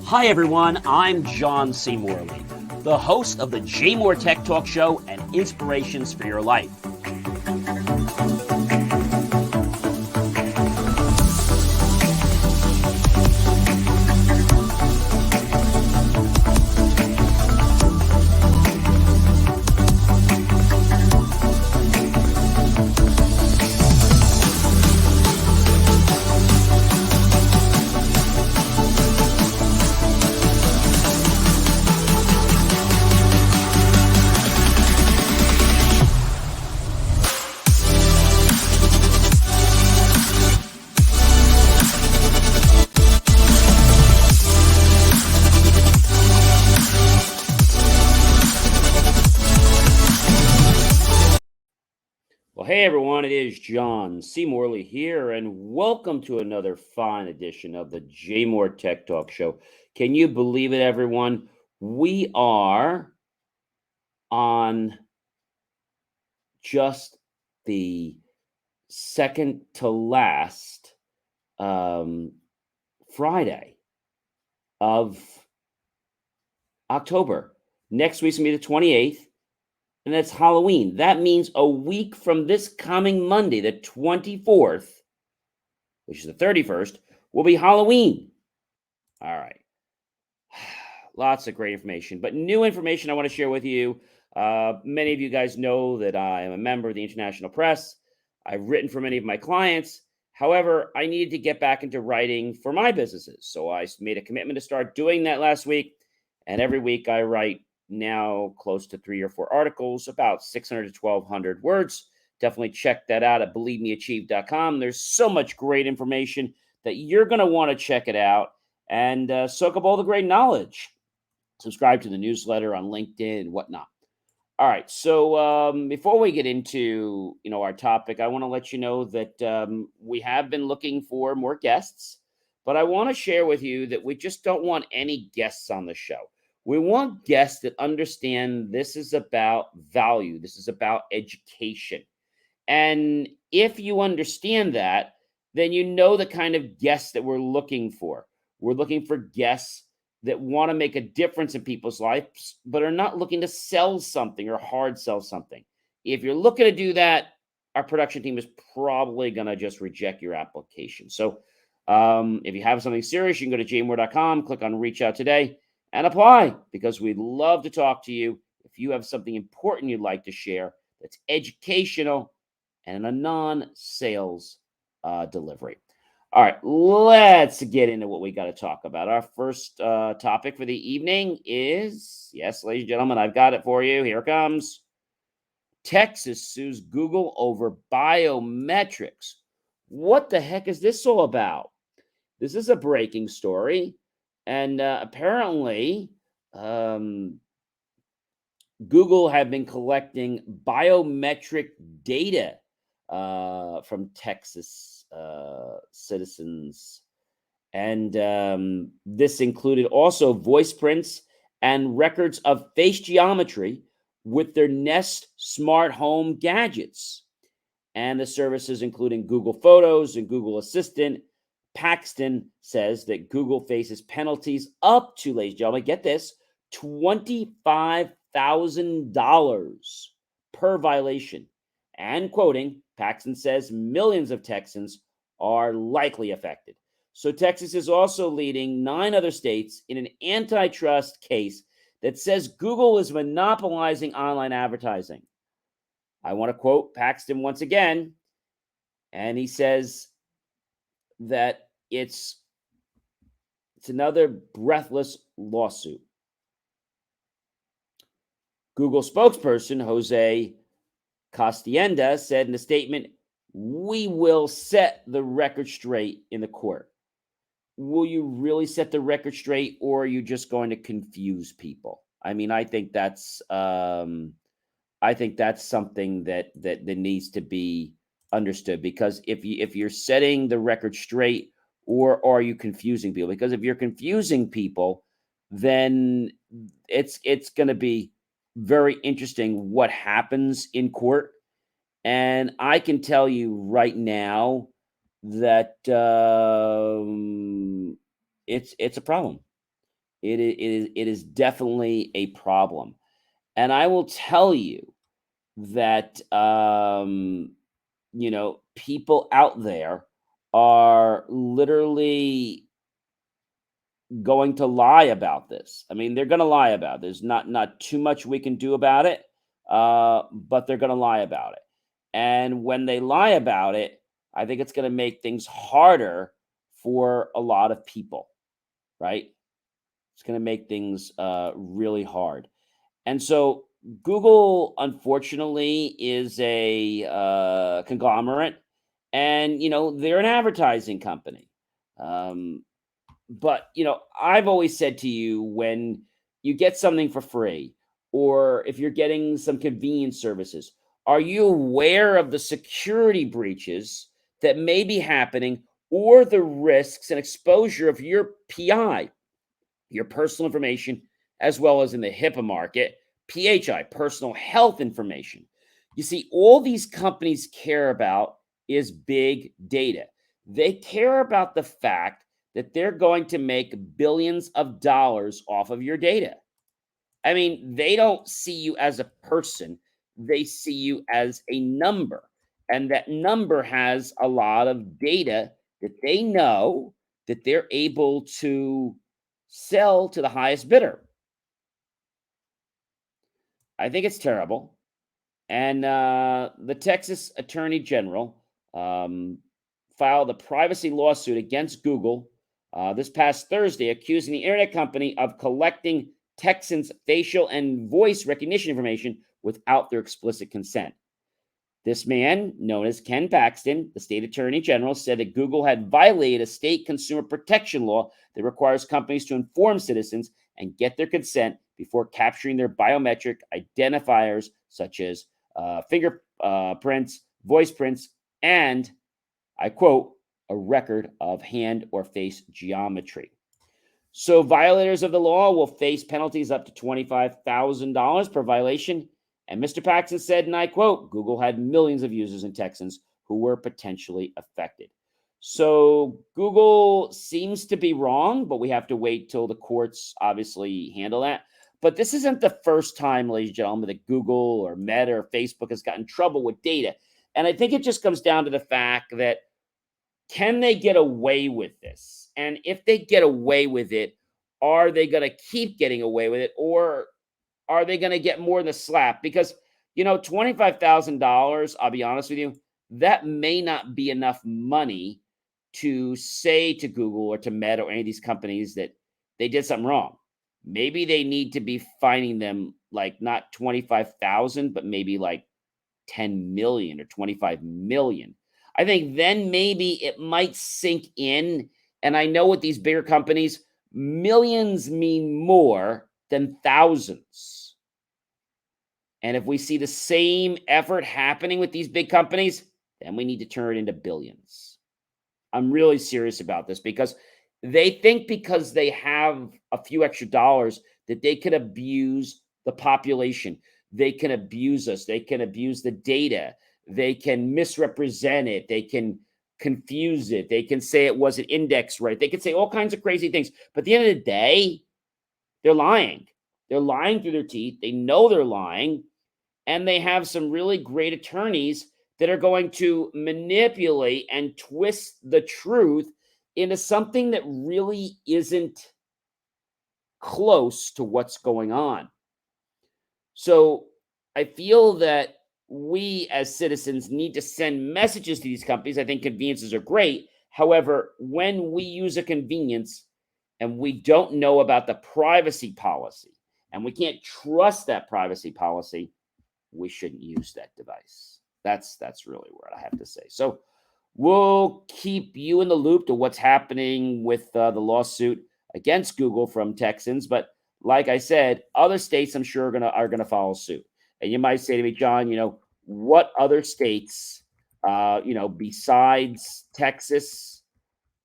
Hi everyone, I'm John C. Morley, the host of the JMOR Tech Talk Show and Inspirations for Your Life. Well, hey everyone, it is John C. Morley here, and welcome to another fine edition of the JMOR Tech Talk Show. Can you believe it, everyone? We are on just the second to last Friday of October. Next week's going to be the 28th. And that's Halloween. That means a week from this coming Monday, the 24th, which is the 31st, will be Halloween. All right. Lots of great information, but new information I want to share with you. Many of you guys know that I am a member of the International Press. I've written for many of my clients. However, I needed to get back into writing for my businesses. So I made a commitment to start doing that last week. And every week I write now close to 3 or 4 articles, about 600 to 1,200 words. Definitely check that out at believemeachieve.com. There's so much great information that you're going to want to check it out and soak up all the great knowledge. Subscribe to the newsletter on LinkedIn and whatnot. All right, so before we get into our topic, I want to let you know that we have been looking for more guests, but I want to share with you that we just don't want any guests on the show. We want guests that understand this is about value. This is about education. And if you understand that, then you know the kind of guests that we're looking for. We're looking for guests that want to make a difference in people's lives, but are not looking to sell something or hard sell something. If you're looking to do that, our production team is probably going to just reject your application. So if you have something serious, you can go to jmor.com, click on reach out today, and apply, because we'd love to talk to you if you have something important you'd like to share that's educational and a non-sales delivery. All right, let's get into what we got to talk about. Our first topic for the evening is, yes, ladies and gentlemen, I've got it for you. Here it comes. Texas sues Google over biometrics. What the heck is this all about? This is a breaking story. And apparently, Google had been collecting biometric data from Texas citizens. And this included also voice prints and records of face geometry with their Nest smart home gadgets. And the services, including Google Photos and Google Assistant. Paxton says that Google faces penalties up to, ladies and gentlemen, get this, $25,000 per violation. And quoting, Paxton says millions of Texans are likely affected. So Texas is also leading 9 other states in an antitrust case that says Google is monopolizing online advertising. I want to quote Paxton once again, and he says that it's another breathless lawsuit. Google spokesperson Jose Castienda said in a statement, "We will set the record straight in the court." Will you really set the record straight, or are you just going to confuse people? I mean, I think that's something that needs to be understood, because if you're setting the record straight, or are you confusing people? Because if you're confusing people, then it's going to be very interesting what happens in court. And I can tell you right now that it's a problem. It is definitely a problem. And I will tell you that people out there are literally going to lie about this. I mean, they're going to lie about it. There's not too much we can do about it, but they're going to lie about it. And when they lie about it, I think it's going to make things harder for a lot of people, right? It's going to make things really hard. And so Google, unfortunately, is a conglomerate, and they're an advertising company. Um, but I've always said to you, when you get something for free, or if you're getting some convenience services, are you aware of the security breaches that may be happening, or the risks and exposure of your PI, your personal information, as well as in the HIPAA market, PHI, personal health information? You see, all these companies care about is big data. They care about the fact that they're going to make billions of dollars off of your data. I mean, they don't see you as a person, they see you as a number. And that number has a lot of data that they know that they're able to sell to the highest bidder. I think it's terrible. And the Texas Attorney General um, filed a privacy lawsuit against Google this past Thursday, accusing the internet company of collecting Texans' facial and voice recognition information without their explicit consent. This man, known as Ken Paxton, the state attorney general, said that Google had violated a state consumer protection law that requires companies to inform citizens and get their consent before capturing their biometric identifiers, such as fingerprints, voice prints, and, I quote, a record of hand or face geometry. So violators of the law will face penalties up to $25,000 per violation. And Mr. Paxton said, and I quote, Google had millions of users in Texans who were potentially affected. So Google seems to be wrong, but we have to wait till the courts obviously handle that. But this isn't the first time, ladies and gentlemen, that Google or Meta or Facebook has gotten in trouble with data. And I think it just comes down to the fact that, can they get away with this? And if they get away with it, are they going to keep getting away with it, or are they going to get more than a slap? Because, $25,000, I'll be honest with you, that may not be enough money to say to Google or to Meta or any of these companies that they did something wrong. Maybe they need to be fining them, like, not 25,000, but maybe like 10 million or 25 million. I think then maybe it might sink in. And I know with these bigger companies, millions mean more than thousands. And if we see the same effort happening with these big companies, then we need to turn it into billions. I'm really serious about this, because they think because they have a few extra dollars that they can abuse the population. They can abuse us. They can abuse the data. They can misrepresent it. They can confuse it. They can say it wasn't indexed right. They can say all kinds of crazy things. But at the end of the day, they're lying. They're lying through their teeth. They know they're lying. And they have some really great attorneys that are going to manipulate and twist the truth into something that really isn't close to what's going on. So I feel that we as citizens need to send messages to these companies. I think conveniences are great. However, when we use a convenience and we don't know about the privacy policy and we can't trust that privacy policy, we shouldn't use that device. That's really what I have to say. So we'll keep you in the loop to what's happening with the lawsuit against Google from Texans. But like I said, other states I'm sure are gonna follow suit. And you might say to me, John, what other states, besides Texas,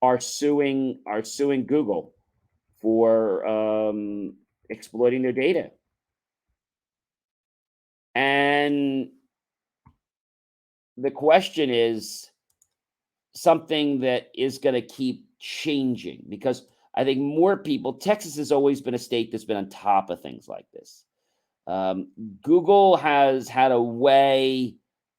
are suing Google for exploiting their data? And the question is something that is going to keep changing, because I think more people, Texas has always been a state that's been on top of things like this. Um, Google has had a way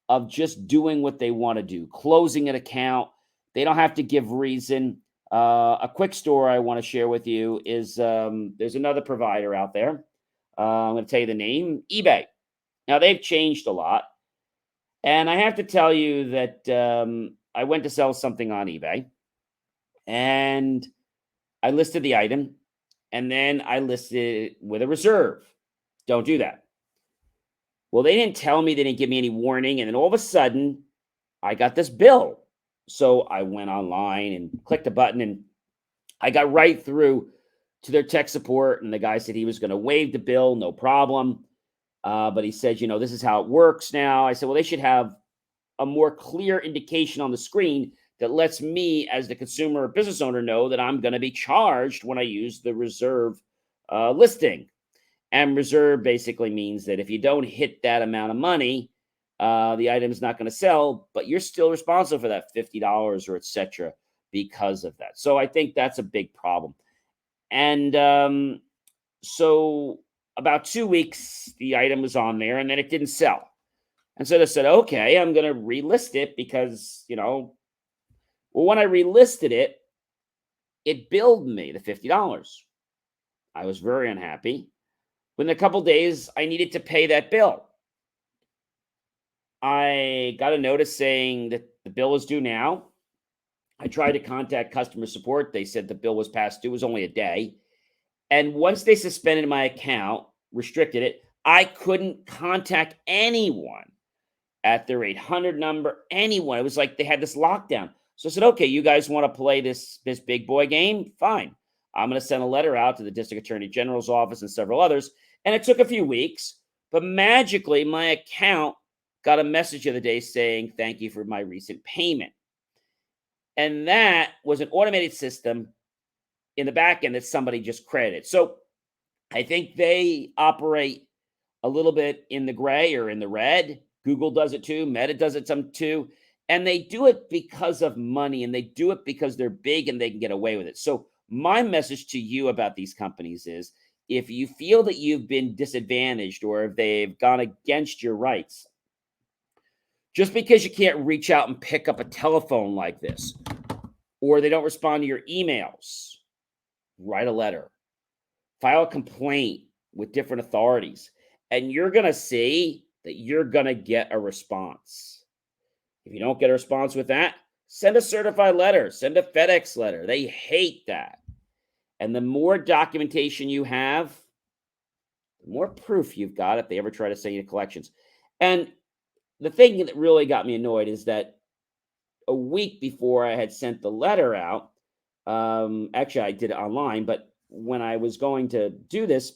of just doing what they want to do, closing an account. They don't have to give reason. A quick story I want to share with you is there's another provider out there. I'm going to tell you the name, eBay. Now, they've changed a lot. And I have to tell you that I went to sell something on eBay and I listed the item and then I listed it with a reserve. Don't do that. Well, they didn't tell me, they didn't give me any warning. And then all of a sudden, I got this bill. So I went online and clicked a button and I got right through to their tech support. And the guy said he was going to waive the bill, no problem. But he said, this is how it works now. I said, well, they should have a more clear indication on the screen that lets me, as the consumer or business owner, know that I'm going to be charged when I use the reserve listing. And reserve basically means that if you don't hit that amount of money, the item is not going to sell, but you're still responsible for that $50 or etc. because of that. So I think that's a big problem. And so about 2 weeks, the item was on there and then it didn't sell. And so they said, okay, I'm going to relist it because, well, when I relisted it, it billed me the $50. I was very unhappy. Within a couple days, I needed to pay that bill. I got a notice saying that the bill was due now. I tried to contact customer support. They said the bill was past due. It was only a day. And once they suspended my account, restricted it, I couldn't contact anyone at their 800 number, anyone. It was like they had this lockdown. So I said, okay, you guys want to play this big boy game? Fine. I'm going to send a letter out to the district attorney general's office and several others. And it took a few weeks, but magically my account got a message the other day saying, thank you for my recent payment. And that was an automated system in the back end that somebody just credited. So I think they operate a little bit in the gray or in the red. Google does it too. Meta does it some too. And they do it because of money and they do it because they're big and they can get away with it. So my message to you about these companies is if you feel that you've been disadvantaged or if they've gone against your rights, just because you can't reach out and pick up a telephone like this, or they don't respond to your emails, write a letter, file a complaint with different authorities, and you're going to see that you're going to get a response. If you don't get a response with that, send a certified letter, send a FedEx letter. They hate that. And the more documentation you have, the more proof you've got if they ever try to send you to collections. And the thing that really got me annoyed is that a week before I had sent the letter out, actually I did it online, but when I was going to do this,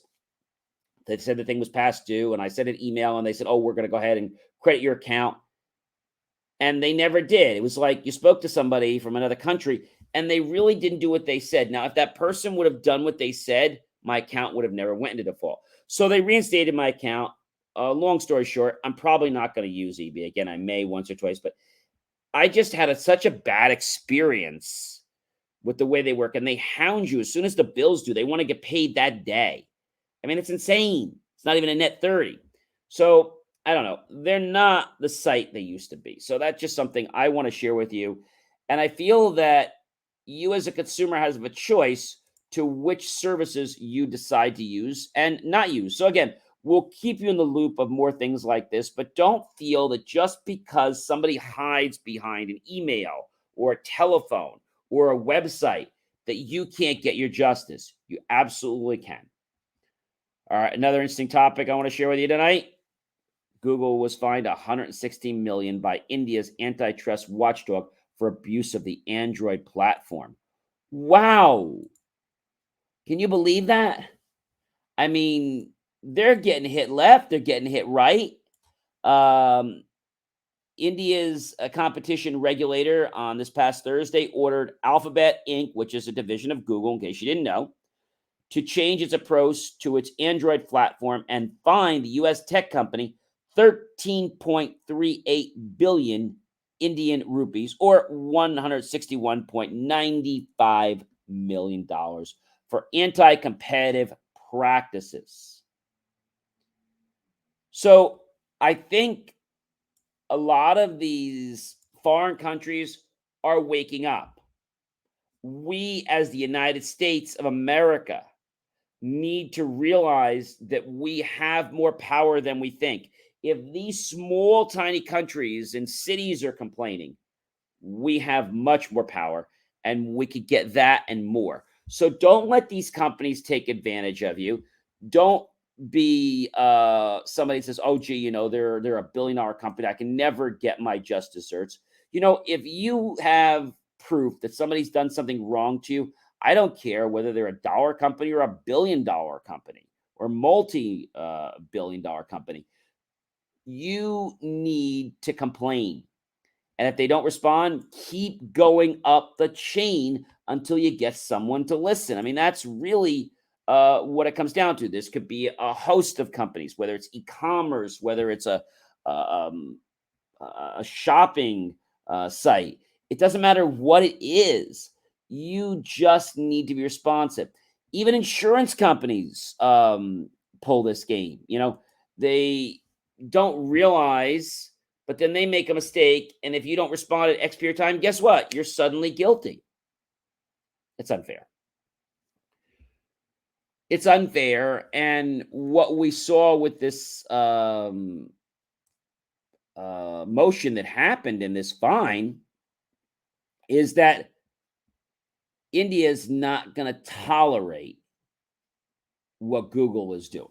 they said the thing was past due, and I sent an email, and they said, oh, we're going to go ahead and credit your account. And they never did. It was like you spoke to somebody from another country, and they really didn't do what they said. Now, if that person would have done what they said, my account would have never went into default. So they reinstated my account. Long story short, I'm probably not going to use eBay again. I may once or twice, but I just had such a bad experience with the way they work, and they hound you as soon as the bills due. They want to get paid that day. I mean, it's insane. It's not even a net 30. So I don't know. They're not the site they used to be. So that's just something I want to share with you. And I feel that you as a consumer have a choice to which services you decide to use and not use. So again, we'll keep you in the loop of more things like this, but don't feel that just because somebody hides behind an email or a telephone or a website that you can't get your justice. You absolutely can. All right, another interesting topic I want to share with you tonight. Google was fined $116 million by India's antitrust watchdog for abuse of the Android platform. Wow. Can you believe that? I mean, they're getting hit left, they're getting hit right. India's competition regulator on this past Thursday ordered Alphabet Inc., which is a division of Google, in case you didn't know, to change its approach to its Android platform and fine the U.S. tech company 13.38 billion Indian rupees, or $161.95 million for anti-competitive practices. So I think a lot of these foreign countries are waking up. We, as the United States of America, need to realize that we have more power than we think. If these small, tiny countries and cities are complaining, we have much more power and we could get that and more. So don't let these companies take advantage of you. Don't be somebody says, oh gee, they're $1 billion company, I can never get my just desserts. If you have proof that somebody's done something wrong to you, I don't care whether they're a dollar company or $1 billion company or multi billion dollar company, you need to complain. And if they don't respond, keep going up the chain until you get someone to listen. I mean, that's really what it comes down to. This could be a host of companies, whether it's e-commerce, whether it's a shopping site. It doesn't matter what it is. You just need to be responsive. Even insurance companies pull this game. They don't realize, but then they make a mistake. And if you don't respond at X period of time, guess what? You're suddenly guilty. It's unfair. It's unfair. And what we saw with this motion that happened in this fine is that India is not going to tolerate what Google is doing.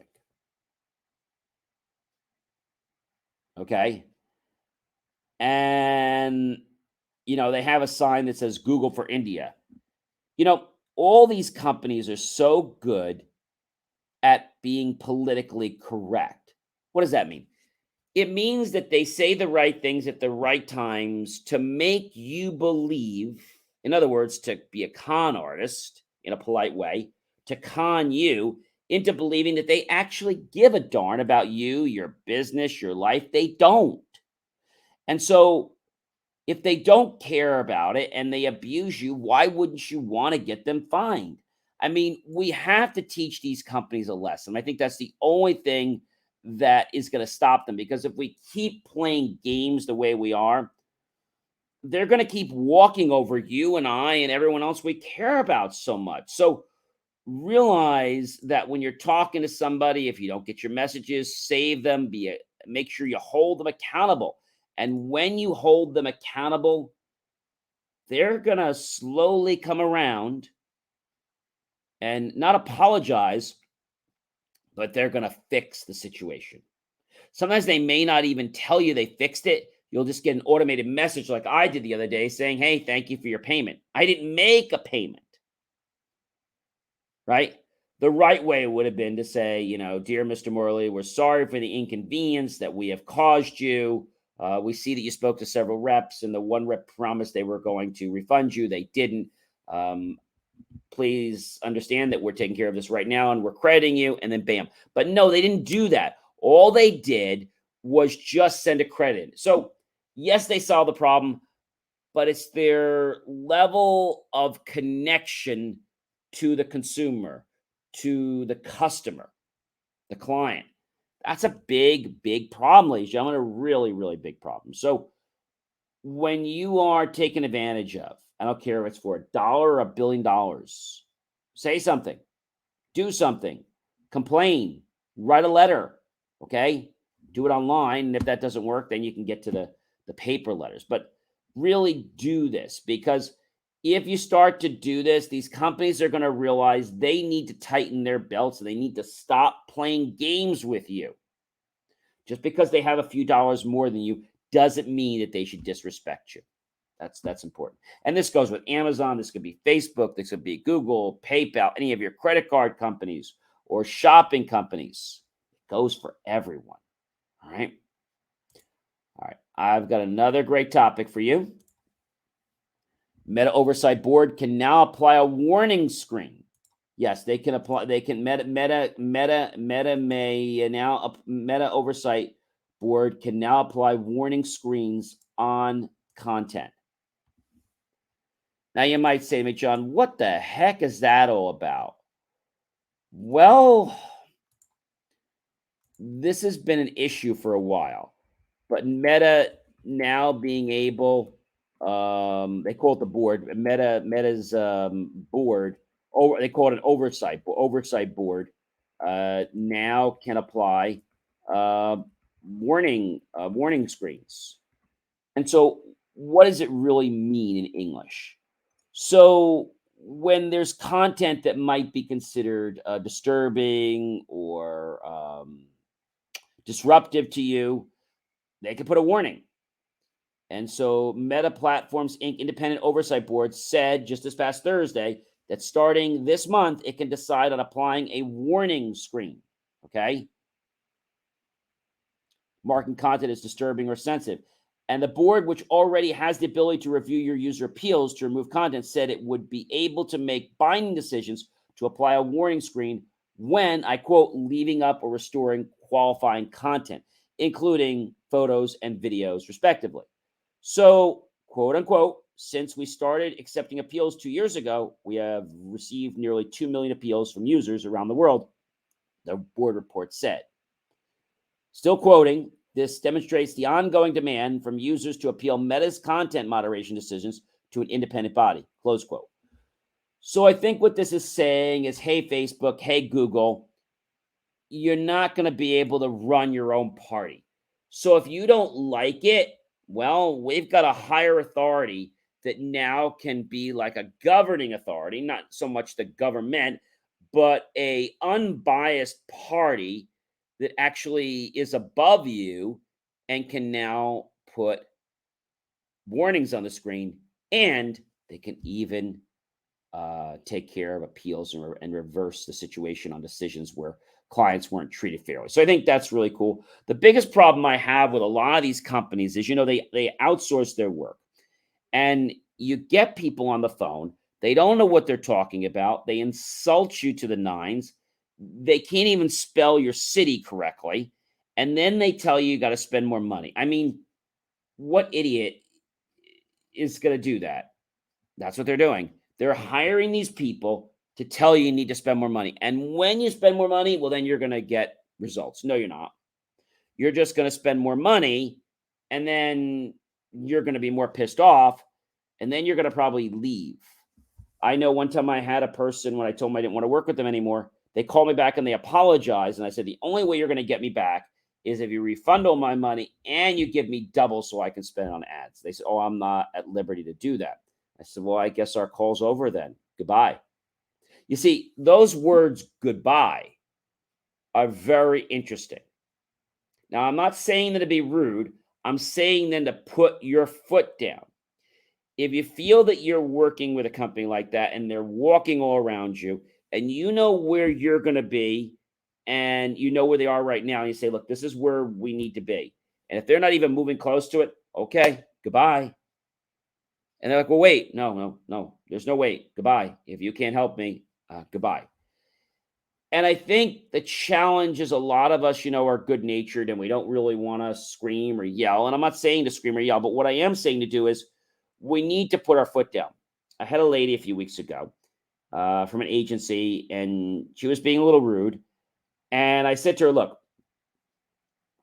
Okay. And, they have a sign that says Google for India. All these companies are so good at being politically correct. What does that mean? It means that they say the right things at the right times to make you believe, in other words, to be a con artist in a polite way, to con you into believing that they actually give a darn about you, your business, your life. They don't. And so if they don't care about it and they abuse you, why wouldn't you want to get them fined? I mean, we have to teach these companies a lesson. I think that's the only thing that is going to stop them, because if we keep playing games the way we are, they're going to keep walking over you and I and everyone else we care about so much. So realize that when you're talking to somebody, if you don't get your messages, save them, make sure you hold them accountable. And when you hold them accountable, they're going to slowly come around and not apologize, but they're going to fix the situation. Sometimes they may not even tell you they fixed it. You'll just get an automated message like I did the other day saying, hey, thank you for your payment. I didn't make a payment, right? The right way would have been to say, dear Mr. Morley, we're sorry for the inconvenience that we have caused you. We see that you spoke to several reps, and the one rep promised they were going to refund you. They didn't. Please understand that we're taking care of this right now and we're crediting you, and then bam. But no, they didn't do that. All they did was just send a credit. So yes, they solved the problem, but it's their level of connection to the consumer, to the customer, the client. That's a big, big problem, ladies and gentlemen, a really, really big problem. So when you are taken advantage of, I don't care if it's for $1 or $1 billion, say something, do something, complain, write a letter, okay? Do it online. And if that doesn't work, then you can get to the paper letters. But really do this, because if you start to do this, these companies are going to realize they need to tighten their belts and they need to stop playing games with you. Just because they have a few dollars more than you doesn't mean that they should disrespect you. That's important. And this goes with Amazon. This could be Facebook. This could be Google, PayPal, any of your credit card companies or shopping companies. It goes for everyone. All right. All right. I've got another great topic for you. Meta Oversight Board can now apply a warning screen. Yes, they can apply. They can Meta Oversight Board can now apply warning screens on content. Now you might say to me, John, what the heck is that all about? Well, this has been an issue for a while, but Meta now being able, they call it the board, Meta's board, over they call it an oversight board, now can apply uh, warning screens. And so, what does it really mean in English? So, when there's content that might be considered disturbing or disruptive to you, they can put a warning. And so, Meta Platforms Inc. Independent Oversight Board said just this past Thursday that starting this month, it can decide on applying a warning screen. Okay. Marking content as disturbing or sensitive. And the board, which already has the ability to review your user appeals to remove content, said it would be able to make binding decisions to apply a warning screen when, I quote, leaving up or restoring qualifying content, including photos and videos, respectively. So, quote unquote, since we started accepting appeals 2 years ago, we have received nearly 2 million appeals from users around the world, the board report said. Still quoting, this demonstrates the ongoing demand from users to appeal Meta's content moderation decisions to an independent body, close quote. So I think what this is saying is, hey, Facebook, hey, Google, you're not going to be able to run your own party. So if you don't like it, well, we've got a higher authority that now can be like a governing authority, not so much the government, but a unbiased party that actually is above you and can now put warnings on the screen, and they can even take care of appeals and reverse the situation on decisions where clients weren't treated fairly. So I think that's really cool. The biggest problem I have with a lot of these companies is, they outsource their work, and you get people on the phone. They don't know what they're talking about. They insult you to the nines. They can't even spell your city correctly. And then they tell you got to spend more money. I mean, what idiot is going to do that? That's what they're doing. They're hiring these people to tell you need to spend more money. And when you spend more money, well, then you're going to get results. No, you're not. You're just going to spend more money, and then you're going to be more pissed off, and then you're going to probably leave. I know one time I had a person, when I told them I didn't want to work with them anymore, they called me back and they apologized. And I said, the only way you're going to get me back is if you refund all my money and you give me double so I can spend it on ads. They said, oh, I'm not at liberty to do that. I said, well, I guess our call's over then. Goodbye. You see, those words, goodbye, are very interesting. Now, I'm not saying that to be rude. I'm saying then to put your foot down. If you feel that you're working with a company like that and they're walking all around you and you know where you're going to be and you know where they are right now, and you say, look, this is where we need to be. And if they're not even moving close to it, okay, goodbye. And they're like, well, wait, no, there's no wait. Goodbye. If you can't help me, goodbye. And I think the challenge is, a lot of us, are good natured and we don't really want to scream or yell. And I'm not saying to scream or yell, but what I am saying to do is we need to put our foot down. I had a lady a few weeks ago from an agency, and she was being a little rude. And I said to her, look,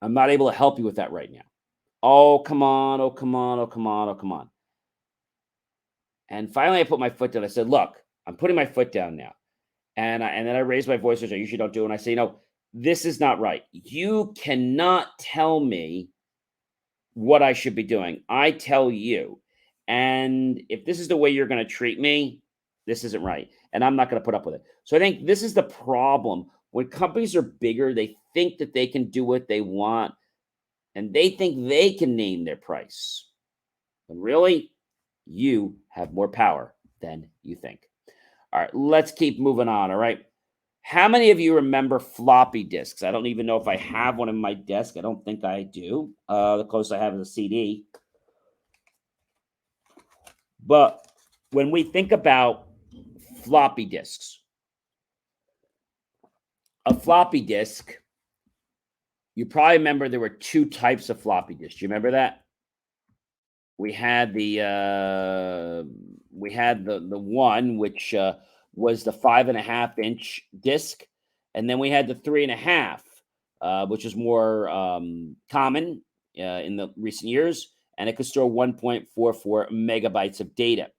I'm not able to help you with that right now. Oh, come on. Oh, come on. Oh, come on. Oh, come on. And finally, I put my foot down. I said, look, I'm putting my foot down now. And then I raised my voice, which I usually don't do. And I say, this is not right. You cannot tell me what I should be doing. I tell you. And if this is the way you're going to treat me, this isn't right. And I'm not going to put up with it. So I think this is the problem. When companies are bigger, they think that they can do what they want, and they think they can name their price. But really, you have more power than you think. All right, let's keep moving on. All right. How many of you remember floppy disks? I don't even know if I have one in my desk. I don't think I do. The closest I have is a CD. But when we think about floppy disks, a floppy disk, you probably remember there were two types of floppy disks. Do you remember that? We had the one which was the 5.5 inch disc, and then we had the 3.5, which is more common in the recent years, and it could store 1.44 megabytes of data.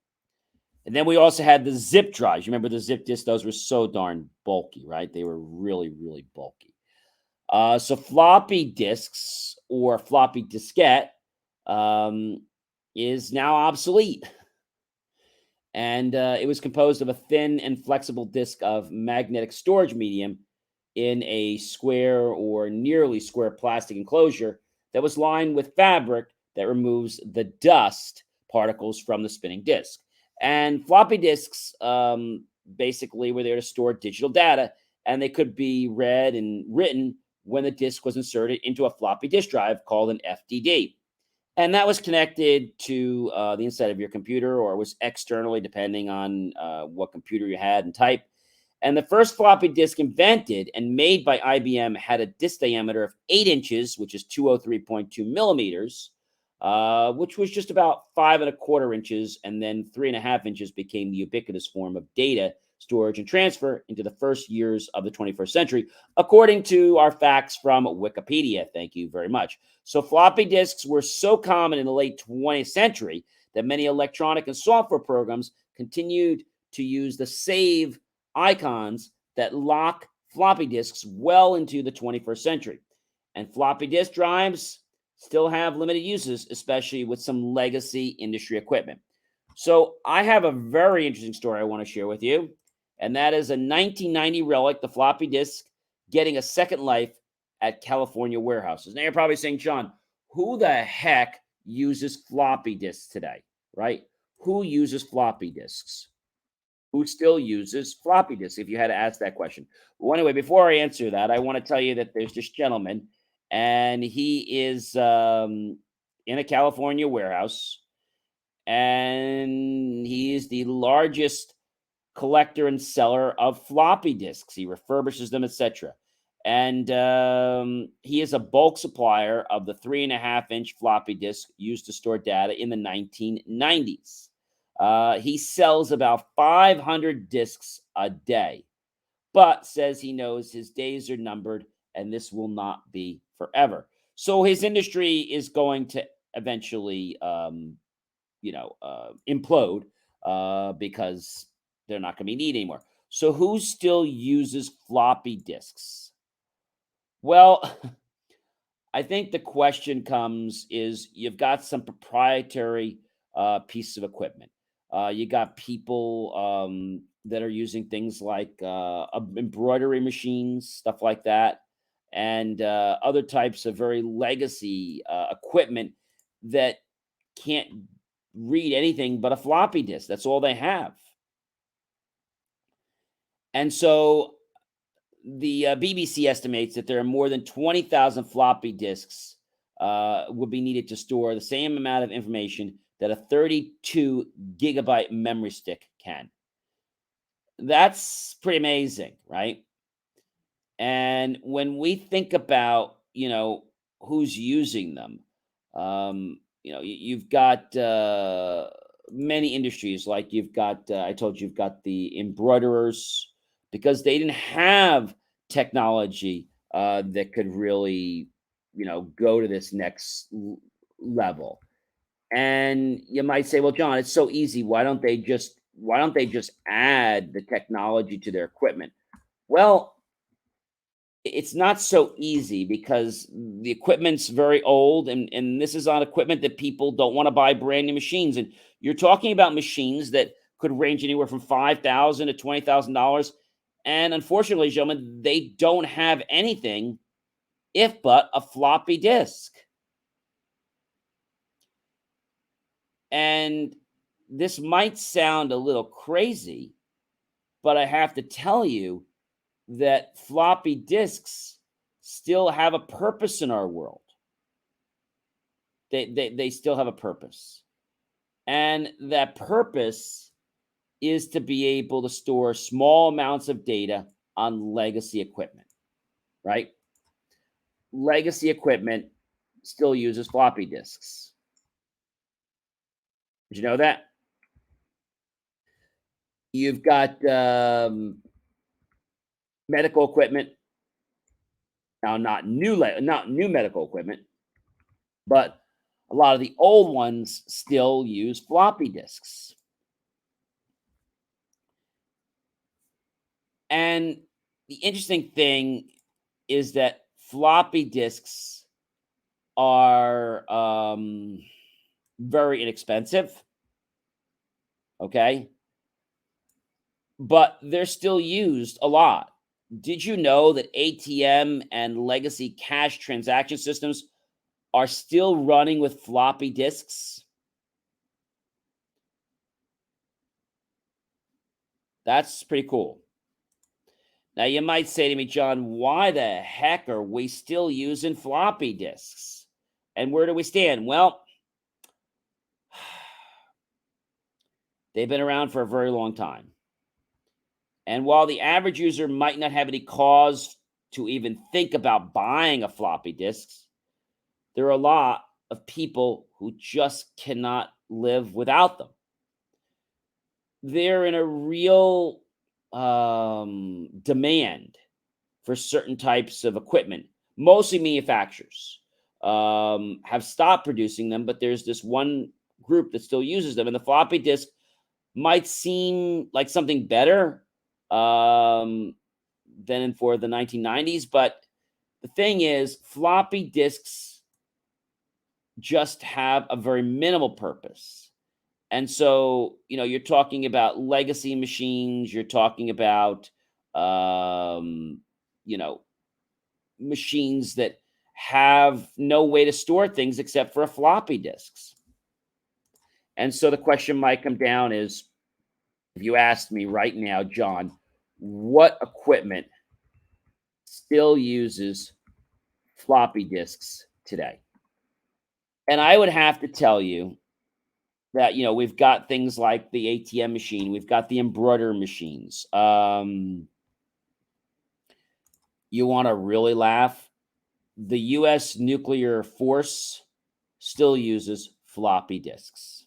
And then we also had the zip drives. You remember the zip disks? Those were so darn bulky, right? They were really, really bulky. So floppy disks or floppy diskette um, is now obsolete. And it was composed of a thin and flexible disk of magnetic storage medium in a square or nearly square plastic enclosure that was lined with fabric that removes the dust particles from the spinning disk. And floppy disks basically were there to store digital data, and they could be read and written when the disk was inserted into a floppy disk drive called an FDD. And that was connected to the inside of your computer, or was externally, depending on what computer you had and type. And the first floppy disk invented and made by IBM had a disk diameter of 8 inches, which is 203.2 millimeters, which was just about 5.25 inches. And then 3.5 inches became the ubiquitous form of data storage and transfer into the first years of the 21st century, according to our facts from Wikipedia. Thank you very much. So floppy disks were so common in the late 20th century that many electronic and software programs continued to use the save icons that lock floppy disks well into the 21st century. And floppy disk drives still have limited uses, especially with some legacy industry equipment. So I have a very interesting story I want to share with you, and that is a 1990 relic, the floppy disk, getting a second life at California warehouses. Now you're probably saying, John, who the heck uses floppy disks today, right? Who uses floppy disks? Who still uses floppy disks, if you had to ask that question? Well, anyway, before I answer that, I want to tell you that there's this gentleman, and he is in a California warehouse, and he is the largest collector and seller of floppy disks. He refurbishes them, etc. And he is a bulk supplier of the 3.5 inch floppy disk used to store data in the 1990s. He sells about 500 disks a day, but says he knows his days are numbered and this will not be forever. So his industry is going to eventually, implode because they're not going to be needed anymore. So who still uses floppy disks? Well, I think the question comes is you've got some proprietary pieces of equipment. You got people that are using things like embroidery machines, stuff like that, and other types of very legacy equipment that can't read anything but a floppy disk. That's all they have. And so the BBC estimates that there are more than 20,000 floppy disks would be needed to store the same amount of information that a 32 gigabyte memory stick can. That's pretty amazing, right? And when we think about, who's using them, you've got many industries, like you've got, I told you, you've got the embroiderers, because they didn't have technology that could really, go to this next level. And you might say, well, John, it's so easy. Why don't they just add the technology to their equipment? Well, it's not so easy because the equipment's very old, and this is on equipment that people don't want to buy brand new machines. And you're talking about machines that could range anywhere from 5,000 to $20,000. And unfortunately, gentlemen, they don't have anything if but a floppy disk. And this might sound a little crazy, but I have to tell you that floppy disks still have a purpose in our world. They still have a purpose. And that purpose is to be able to store small amounts of data on legacy equipment, right? Legacy equipment still uses floppy disks. Did you know that? You've got medical equipment now, not new medical equipment, but a lot of the old ones still use floppy disks. And the interesting thing is that floppy disks are very inexpensive. Okay. But they're still used a lot. Did you know that ATM and legacy cash transaction systems are still running with floppy disks? That's pretty cool. Now, you might say to me, John, why the heck are we still using floppy disks? And where do we stand? Well, they've been around for a very long time. And while the average user might not have any cause to even think about buying a floppy disk, there are a lot of people who just cannot live without them. They're in a real demand for certain types of equipment. Mostly manufacturers have stopped producing them, but there's this one group that still uses them. And the floppy disk might seem like something better than for the 1990s. But the thing is, floppy disks just have a very minimal purpose. And so, you're talking about legacy machines, you're talking about, you know, machines that have no way to store things except for a floppy disks. And so the question might come down is, if you asked me right now, John, what equipment still uses floppy disks today? And I would have to tell you that, we've got things like the ATM machine, we've got the embroidery machines. You want to really laugh? The U.S. nuclear force still uses floppy disks.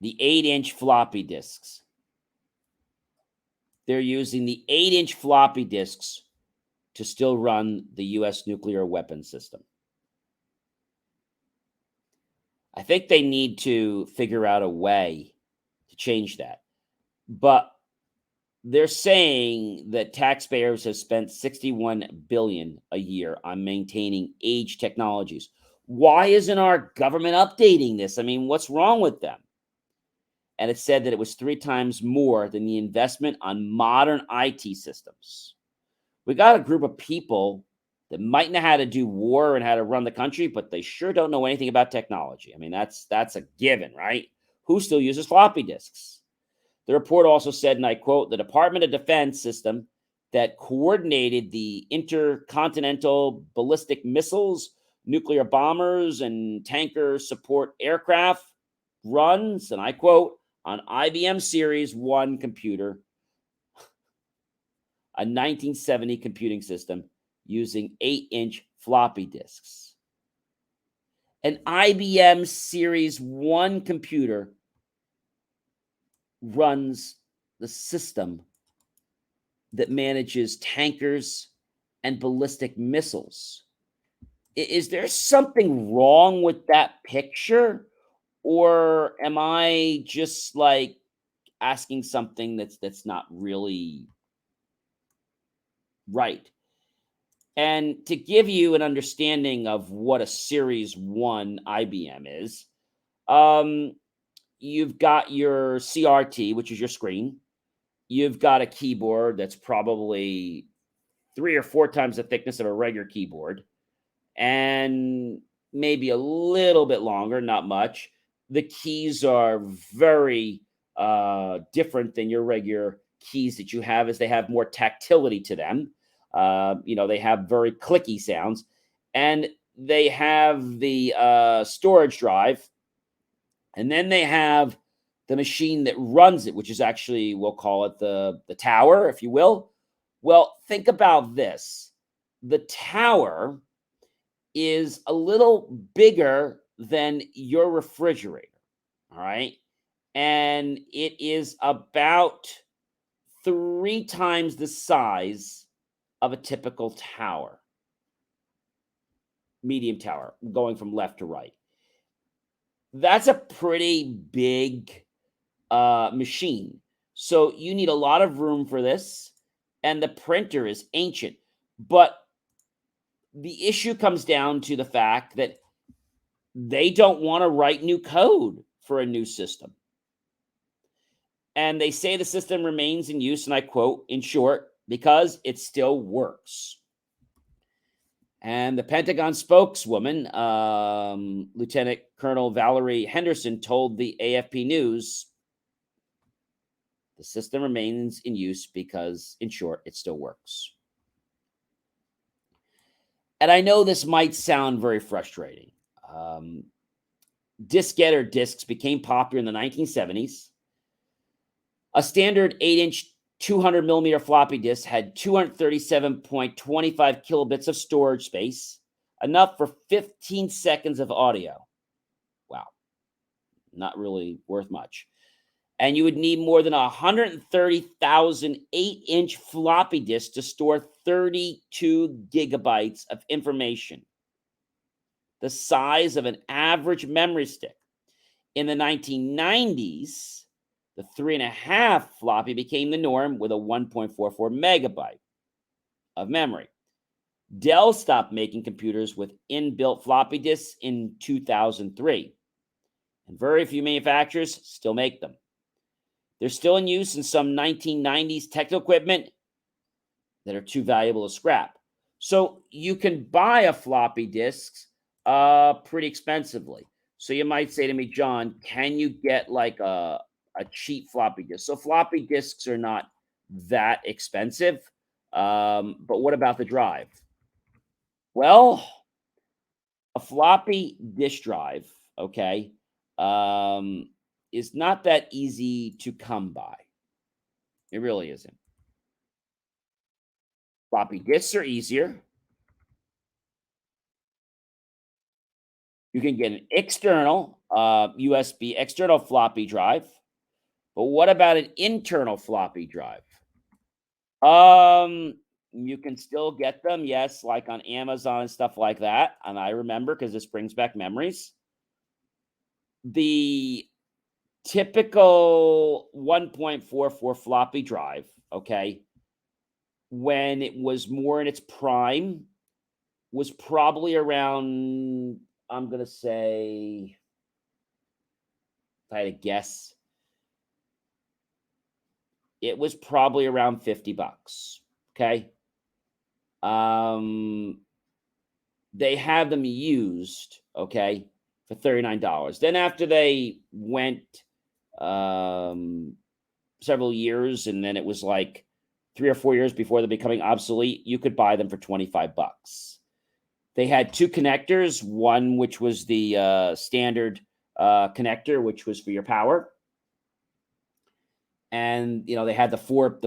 The 8-inch floppy disks. They're using the 8-inch floppy disks to still run the U.S. nuclear weapon system. I think they need to figure out a way to change that. But they're saying that taxpayers have spent $61 billion a year on maintaining aged technologies. Why isn't our government updating this? I mean, what's wrong with them? And it said that it was 3 times more than the investment on modern IT systems. We got a group of people that might know how to do war and how to run the country, but they sure don't know anything about technology. I mean, that's a given, right? Who still uses floppy disks? The report also said, and I quote, the Department of Defense system that coordinated the intercontinental ballistic missiles, nuclear bombers, and tanker support aircraft runs, and I quote, on IBM Series 1 computer, a 1970 computing system using 8-inch floppy disks. An IBM Series 1 computer runs the system that manages tankers and ballistic missiles. Is there something wrong with that picture? Or am I just like asking something that's not really right? And to give you an understanding of what a Series 1 IBM is, you've got your CRT, which is your screen. You've got a keyboard that's probably 3 or 4 times the thickness of a regular keyboard, and maybe a little bit longer, not much. The keys are very different than your regular keys that you have, as they have more tactility to them. They have very clicky sounds, and they have the storage drive, and then they have the machine that runs it, which is actually, we'll call it the tower, if you will. Well, think about this. The tower is a little bigger than your refrigerator. All right. And it is about 3 times the size of a typical tower, medium tower, going from left to right. That's a pretty big machine. So you need a lot of room for this. And the printer is ancient. But the issue comes down to the fact that they don't want to write new code for a new system. And they say the system remains in use, and I quote, in short, because it still works. And the Pentagon spokeswoman, Lieutenant Colonel Valerie Henderson, told the AFP News the system remains in use because, in short, it still works. And I know this might sound very frustrating. Diskette or disks became popular in the 1970s. A standard 8-inch 200 millimeter floppy disk had 237.25 kilobits of storage space, enough for 15 seconds of audio. Wow. Not really worth much. And you would need more than 130,000 8-inch floppy disks to store 32 gigabytes of information, the size of an average memory stick. In the 1990s, the 3.5 floppy became the norm with a 1.44 megabyte of memory. Dell stopped making computers with inbuilt floppy disks in 2003, and very few manufacturers still make them. They're still in use in some 1990s technical equipment that are too valuable to scrap. So you can buy a floppy disk pretty expensively. So you might say to me, John, can you get like a cheap floppy disk? So floppy disks are not that expensive. But what about the drive? Well, a floppy disk drive, okay, is not that easy to come by. It really isn't. Floppy disks are easier. You can get an external USB external floppy drive. But what about an internal floppy drive? You can still get them, yes, like on Amazon and stuff like that. And I remember because this brings back memories. The typical 1.44 floppy drive, okay, when it was more in its prime, was probably around, I'm going to say, if I had to guess, it was probably around $50. Okay. They have them used, okay, for $39. Then after they went several years, and then it was like 3 or 4 years before they're becoming obsolete, you could buy them for $25. They had 2 connectors, one which was the standard connector, which was for your power. And, you know, they had the four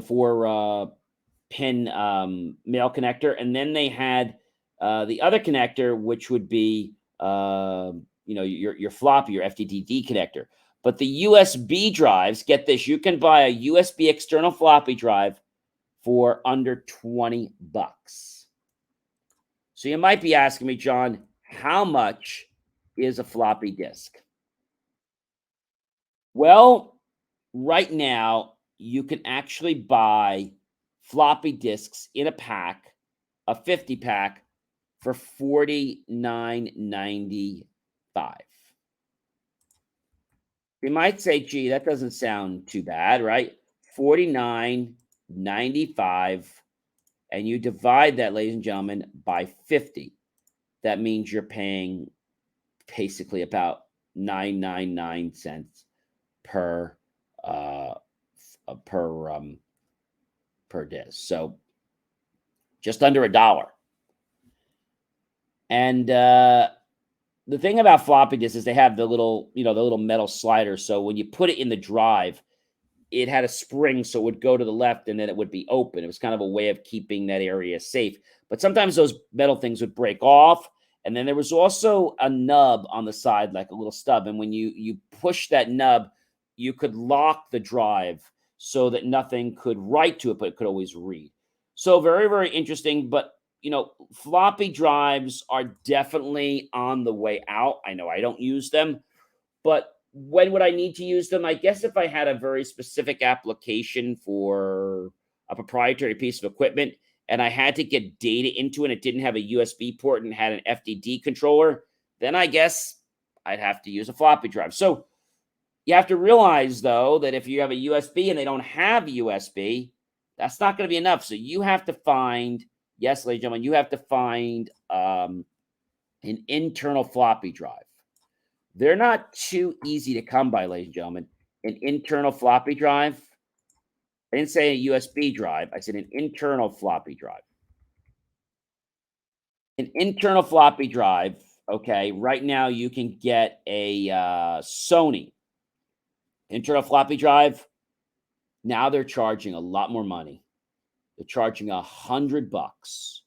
pin male connector. And then they had the other connector, which would be, your floppy, your FTDD connector. But the USB drives, get this, you can buy a USB external floppy drive for under $20. So you might be asking me, John, how much is a floppy disk? Well, right now, you can actually buy floppy disks in a pack, a 50 pack, for $49.95. You might say, gee, that doesn't sound too bad, right? $49.95. And you divide that, ladies and gentlemen, by 50. That means you're paying basically about 999 cents per disc. So just under $1. And the thing about floppy disks is they have the little metal slider. So when you put it in the drive, it had a spring, so it would go to the left and then it would be open. It was kind of a way of keeping that area safe. But sometimes those metal things would break off, And then there was also a nub on the side, like a little stub. And when you push that nub, you could lock the drive so that nothing could write to it, but it could always read. So very, very interesting. But floppy drives are definitely on the way out. I know I don't use them, but when would I need to use them? I guess if I had a very specific application for a proprietary piece of equipment and I had to get data into it, and it didn't have a USB port and had an FDD controller, then I guess I'd have to use a floppy drive. So you have to realize, though, that if you have a USB and they don't have USB, that's not going to be enough. So you have to find, yes, ladies and gentlemen, you have to find an internal floppy drive. They're not too easy to come by, ladies and gentlemen. An internal floppy drive. I didn't say a USB drive. I said an internal floppy drive. An internal floppy drive, okay, right now you can get a Sony internal floppy drive. Now they're charging a lot more money. They're charging $100.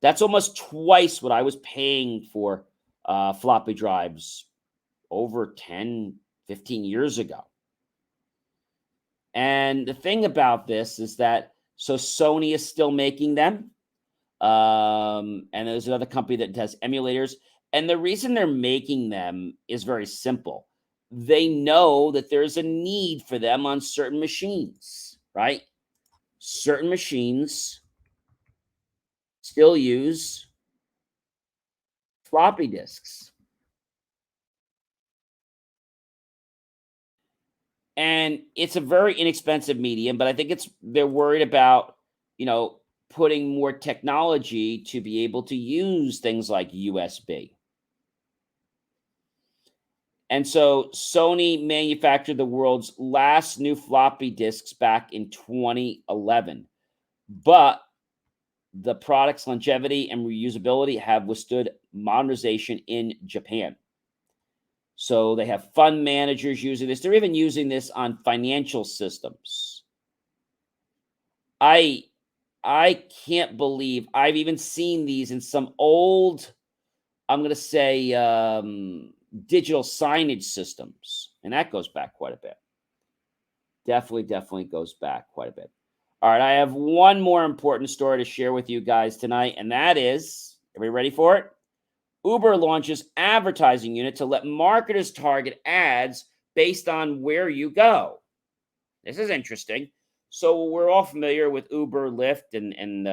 That's almost twice what I was paying for floppy drives over 10, 15 years ago. And the thing about this is that, so Sony is still making them. And there's another company that does emulators. And the reason they're making them is very simple. They know that there's a need for them on certain machines, right? Certain machines still use floppy disks. And it's a very inexpensive medium, but I think they're worried about, putting more technology to be able to use things like USB. And so Sony manufactured the world's last new floppy disks back in 2011. But the product's longevity and reusability have withstood modernization in Japan. So they have fund managers using this. They're even using this on financial systems. I can't believe I've even seen these in some old, I'm going to say, digital signage systems. And that goes back quite a bit. Definitely goes back quite a bit. All right, I have one more important story to share with you guys tonight, and that is, everybody ready for it? Uber launches advertising unit to let marketers target ads based on where you go. This is interesting. So we're all familiar with Uber, Lyft, and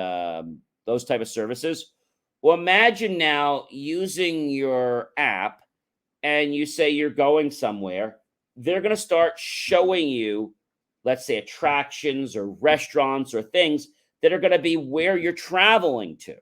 those type of services. Well, imagine now using your app and you say you're going somewhere. They're going to start showing you, let's say, attractions or restaurants or things that are going to be where you're traveling to.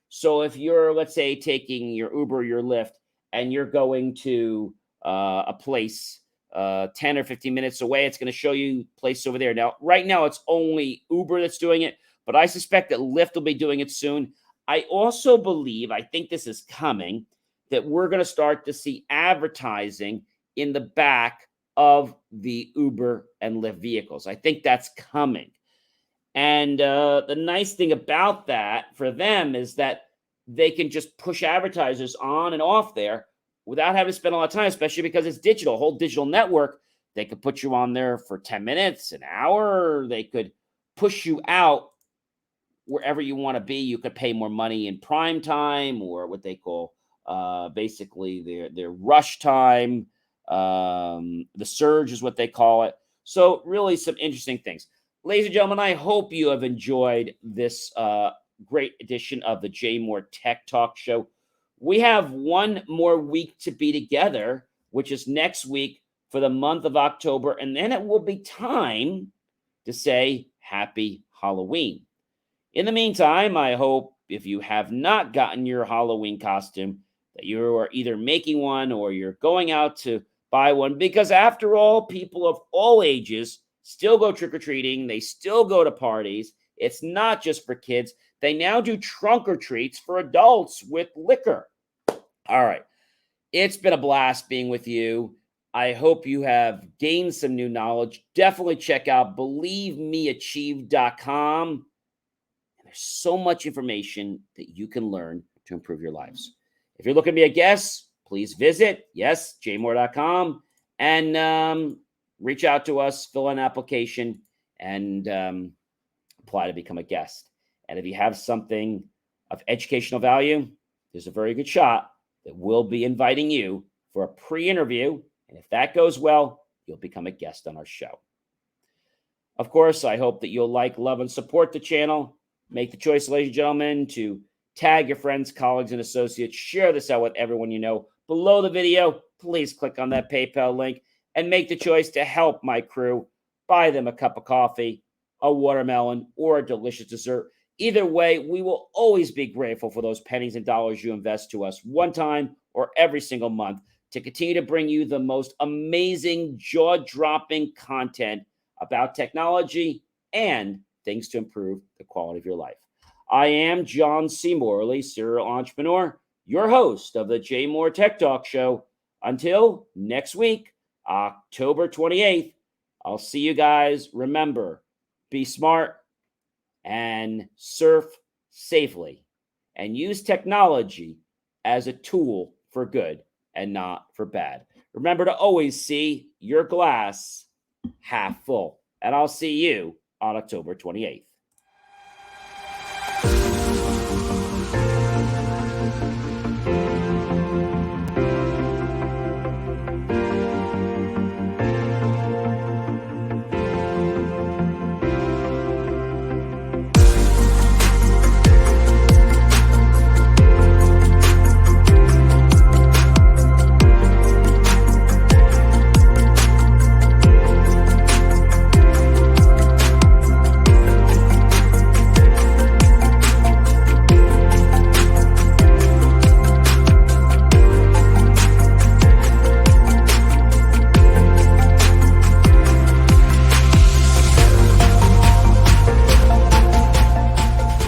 So if you're, let's say, taking your Uber, your Lyft, and you're going to a place 10 or 15 minutes away, it's going to show you place over there. Now, right now, it's only Uber that's doing it, but I suspect that Lyft will be doing it soon. I also believe, I think this is coming, that we're going to start to see advertising in the back of the Uber and Lyft vehicles. I think that's coming. And the nice thing about that for them is that they can just push advertisers on and off there without having to spend a lot of time, especially because it's digital, a whole digital network. They could put you on there for 10 minutes, an hour. They could push you out wherever you want to be. You could pay more money in prime time, or what they call basically their rush time. The surge is what they call it. So really some interesting things. Ladies and gentlemen, I hope you have enjoyed this great edition of the JMOR Tech Talk Show. We have one more week to be together, which is next week for the month of October, and then it will be time to say Happy Halloween. In the meantime, I hope if you have not gotten your Halloween costume, that you are either making one or you're going out to buy one, because after all, people of all ages still go trick-or-treating. They still go to parties. It's not just for kids. They now do trunk-or-treats for adults with liquor. All right. It's been a blast being with you. I hope you have gained some new knowledge. Definitely check out believemeachieve.com. There's so much information that you can learn to improve your lives. If you're looking to be a guest, please visit, yes, jmor.com, and reach out to us, fill an application, and apply to become a guest. And if you have something of educational value, there's a very good shot that we'll be inviting you for a pre-interview. And if that goes well, you'll become a guest on our show. Of course, I hope that you'll like, love, and support the channel. Make the choice, ladies and gentlemen, to tag your friends, colleagues, and associates. Share this out with everyone you know. Below the video, please click on that PayPal link and make the choice to help my crew. Buy them a cup of coffee, a watermelon, or a delicious dessert. Either way, we will always be grateful for those pennies and dollars you invest to us one time or every single month to continue to bring you the most amazing, jaw-dropping content about technology and things to improve the quality of your life. I am John C. Morley, serial entrepreneur, your host of the JMOR Tech Talk Show. Until next week, October 28th, I'll see you guys. Remember, be smart and surf safely and use technology as a tool for good and not for bad. Remember to always see your glass half full. And I'll see you on October 28th.